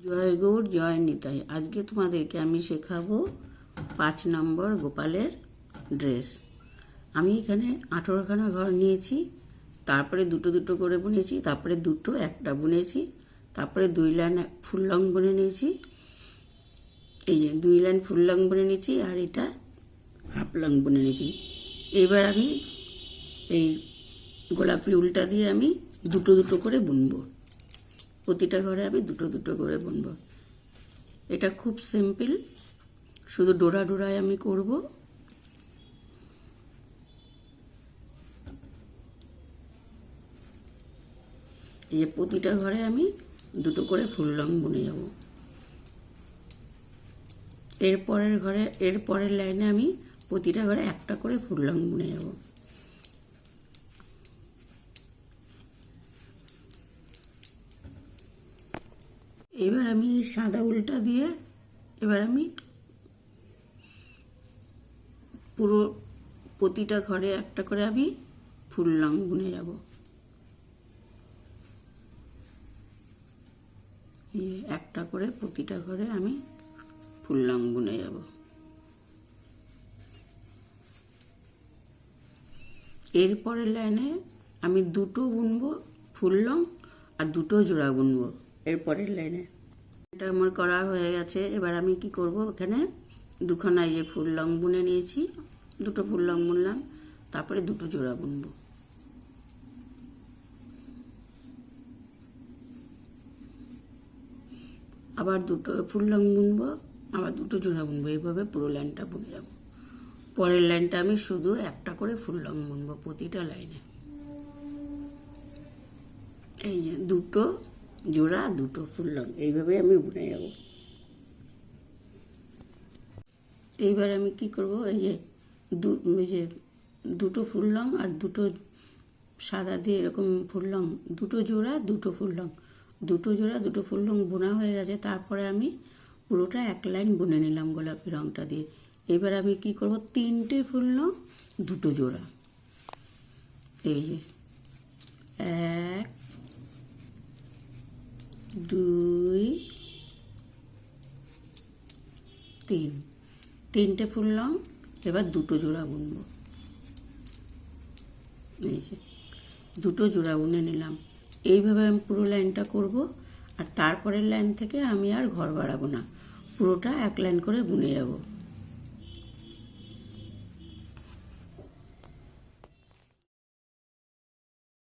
জয় গৌর জয় নিতাই। আজকে তোমাদেরকে আমি শেখাবো 5 নম্বর গোপালের ড্রেস। আমি এখানে 18খানা ঘর নিয়েছি, তারপরে দুটো দুটো করে বুনেছি, তারপরে দুটো একটা বুনেছি, তারপরে 2 লাইন ফুল লং বুনে নিয়েছি। এই যে 2 লাইন ফুল লং বুনে নিয়েছি, আর এটা হাফ লং বুনে নিয়েছি। এবার আমি এই গোলাপি উলটা দিয়ে আমি দুটো দুটো করে বুনবো। প্রতিটা ঘরে আমি দুটো দুটো করে বুনবো। এটা খুব সিম্পল, শুধু ডোরা ডোরায় আমি করব। এই যে প্রতিটা ঘরে আমি দুটো করে ফুল লং বুনে যাব। এর পরের লাইনে আমি প্রতিটা ঘরে একটা করে ফুল লং বুনে যাব। এবার আমি সাদা উলটা দিয়ে এবার আমি পুরো প্রতিটা ঘরে একটা করে আমি ফুল লং বুনে যাব। একটা করে প্রতিটা ঘরে আমি ফুল লং বুনে যাব। এরপরের লাইনে আমি দুটো বুনবো ফুল লং আর দুটো জোড়া বুনবো এরপরের লাইনে। এটা আমার করা হয়ে গেছে। এবার আমি কি করব, এখানে দুখানা এই যে ফুল লং বুনে নিয়েছি, দুটো ফুল লং বুনলাম, তারপরে দুটো জোড়া বুনবো। আবার দুটো ফুল লং বুনবো, আবার দুটো জোড়া বুনবো, এইভাবে পুরো লাইনটা বুনে যাব। পরের লাইনটা আমি শুধু একটা করে ফুল লং বুনবো প্রতিটা লাইনে। এই যে দুটো জোড়া দুটো ফুল লং, এইভাবে আমি বুনে যাব। এইবার আমি কি করব, এই যে দুটো ফুল লং আর দুটো সাদা দিয়ে এরকম ফুল লং, দুটো জোড়া দুটো ফুল লং, দুটো জোড়া দুটো ফুল লং বোনা হয়ে গেছে। তারপরে আমি পুরোটা এক লাইন বুনে নিলাম গোলাপি রংটা দিয়ে। এবার আমি কি করব, 3টে ফুল লং দুটো জোড়া, এই যে 1 2 3, 3টে ফুল লং এবার দুটো জোড়া বুনবো। এই যে দুটো জোড়া বুনে নিলাম। এইভাবে আমি পুরো লাইনটা করব। আর তারপরের লাইন থেকে আমি আর ঘর বাড়াবো না, পুরোটা এক লাইন করে বুনে যাব।